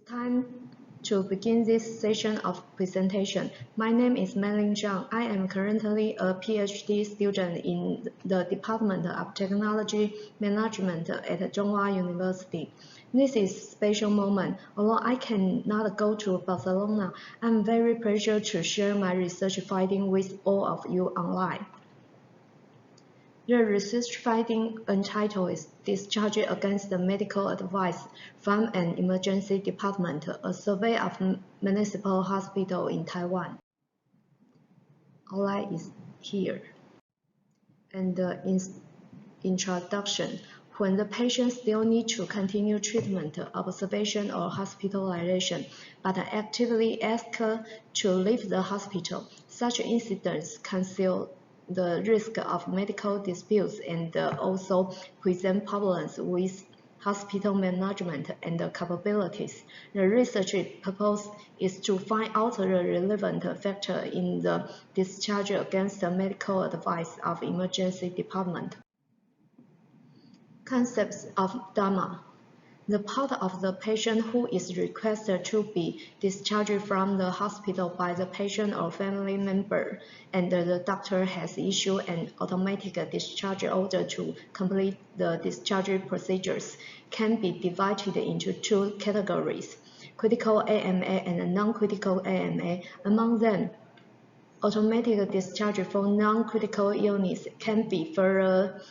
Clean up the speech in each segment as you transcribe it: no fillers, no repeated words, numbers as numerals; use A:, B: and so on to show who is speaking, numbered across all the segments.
A: Time to begin this session of presentation. My name is Meng Chang. I am currently a PhD student in the Department of Technology Management at Zhonghua University. This is a special moment. Although I cannot go to Barcelona, I'm very pleased to share my research findings with all of you online. The research finding entitled is Discharge Against the Medical Advice from an Emergency Department, a survey of municipal hospitals in Taiwan. Outline is here. And the introduction. When the patient still needs to continue treatment, observation, or hospitalization, but actively asks to leave the hospital, such incidents conceal the risk of medical disputes and also present problems with hospital management and capabilities. The research purpose is to find out the relevant factor in the discharge against the medical advice of emergency department. Concepts of Dharma. The part of the patient who is requested to be discharged from the hospital by the patient or family member, and the doctor has issued an automatic discharge order to complete the discharge procedures, can be divided into two categories: critical AMA and non-critical AMA. Among them, automatic discharge for non-critical illness can be further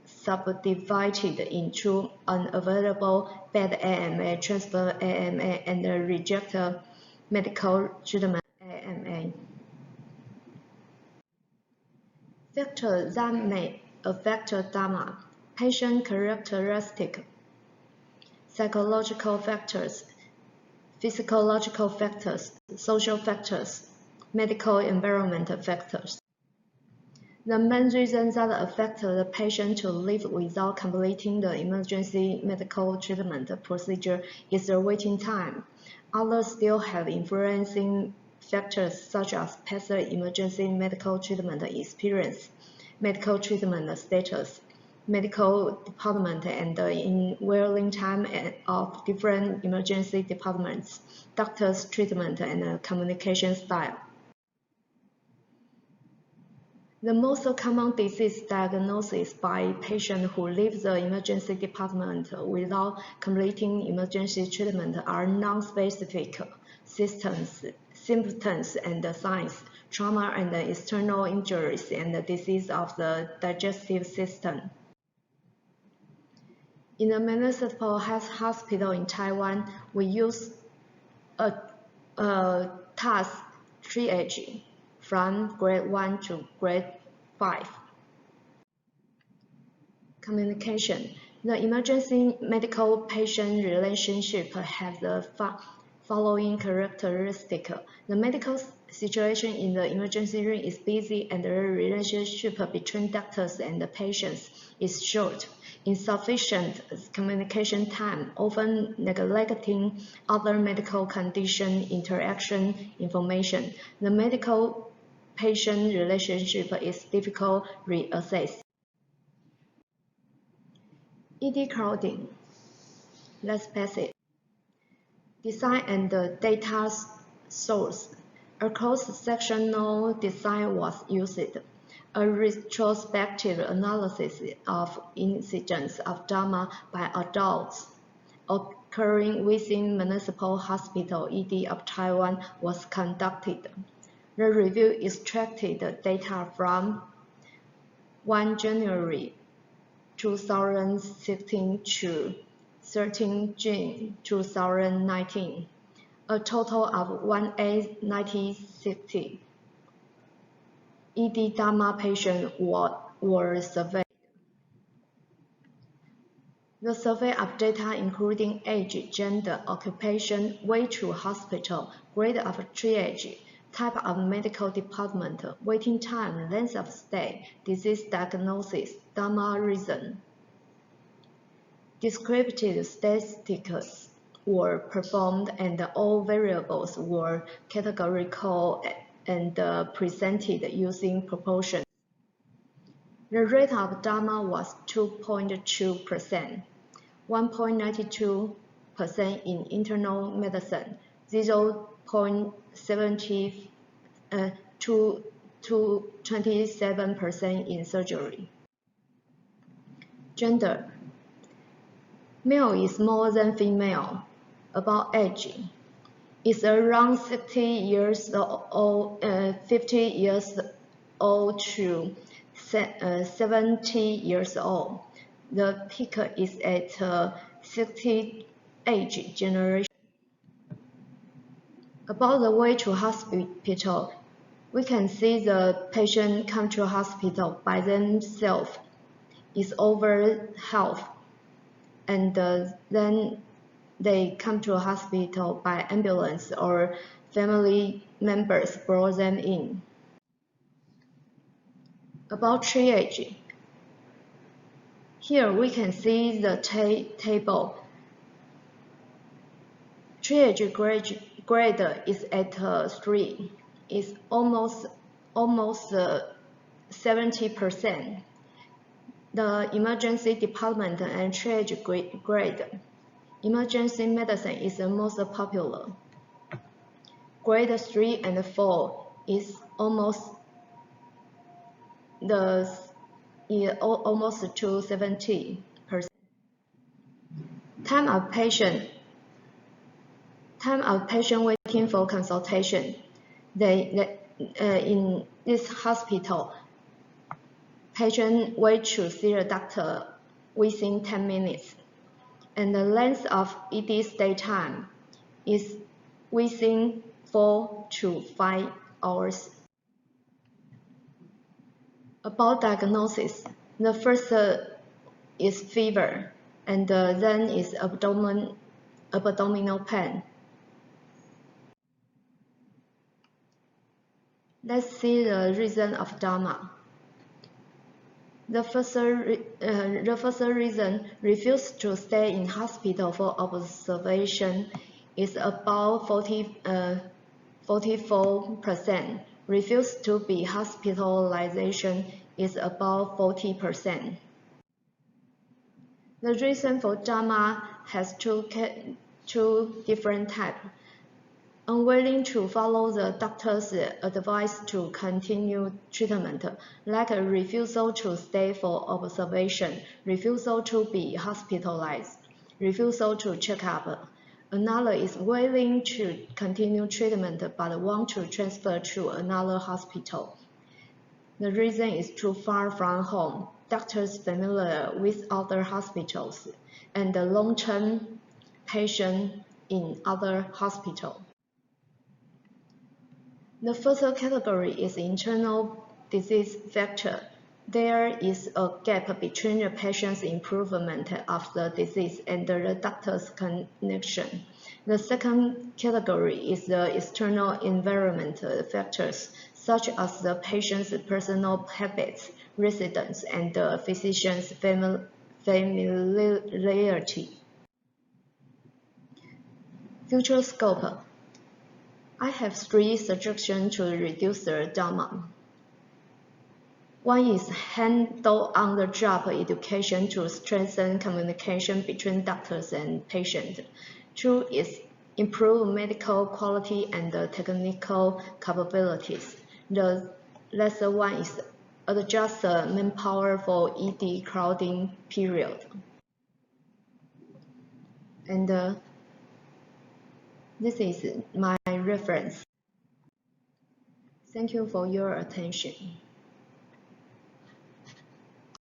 A: subdivided into unavailable bed AMA, transfer AMA, and rejected medical treatment AMA. Factors that may affect Dharma: patient characteristic, psychological factors, physiological factors, social factors, medical environment factors. The main reason that affects the patient to leave without completing the emergency medical treatment procedure is the waiting time. Others still have influencing factors such as past emergency medical treatment experience, medical treatment status, medical department, and in waiting time of different emergency departments, doctors' treatment, and communication style. The most common disease diagnosis by patients who leave the emergency department without completing emergency treatment are non-specific symptoms and signs, trauma and external injuries, and disease of the digestive system. In the municipal hospital in Taiwan, we use a task triage from grade 1 to grade 5. Communication. The emergency medical patient relationship has the following characteristic. The medical situation in the emergency room is busy, and the relationship between doctors and the patients is short. Insufficient communication time, often neglecting other medical condition interaction information. The medical patient relationship is difficult to reassess. ED crowding. Let's pass it. Design and data source. A cross-sectional design was used. A retrospective analysis of incidents of Dharma by adults occurring within municipal hospital ED of Taiwan was conducted. The review extracted data from 1 January 2016 to 13 June 2019. A total of 1,890 ED Dharma patients were surveyed. The survey of data including age, gender, occupation, way to hospital, grade of triage, type of medical department, waiting time, length of stay, disease diagnosis, Dharma reason. Descriptive statistics were performed, and all variables were categorical and presented using proportions. The rate of Dharma was 2.2%, 1.92 in internal medicine, 0.70 to 27% in surgery. Gender. Male is more than female. About age, is around 60 years old, 50 years old to 70 years old. The peak is at 60 age generation. About the way to hospital, we can see the patient come to hospital by themselves is over half, and then they come to a hospital by ambulance or family members brought them in. About triage. Here we can see the table. Triage grade is at 3. It's almost 70%. The emergency department and triage grade. Emergency medicine is the most popular. Grade 3 and 4 is almost to 70%. Time of patient waiting for consultation. In this hospital, patient wait to see a doctor within 10 minutes, and the length of ED stay time is within 4 to 5 hours. About diagnosis, the first is fever, and then is abdominal pain. Let's see the reason of DAMA. The first reason, refuse to stay in hospital for observation, is about 44%. Refuse to be hospitalization is about 40%. The reason for DAMA has two different types. Unwilling to follow the doctor's advice to continue treatment, like a refusal to stay for observation, refusal to be hospitalized, refusal to check up. Another is willing to continue treatment but want to transfer to another hospital. The reason is too far from home, doctors familiar with other hospitals, and the long-term patient in other hospitals. The first category is internal disease factor. There is a gap between the patient's improvement of the disease and the doctor's connection. The second category is the external environmental factors, such as the patient's personal habits, residence, and the physician's familiarity. Future scope. I have 3 suggestions to reduce the DAMA. One is handle on-the-job education to strengthen communication between doctors and patients. 2 is improve medical quality and technical capabilities. The last one is adjust manpower for ED crowding period. And this is my reference. Thank you for your attention.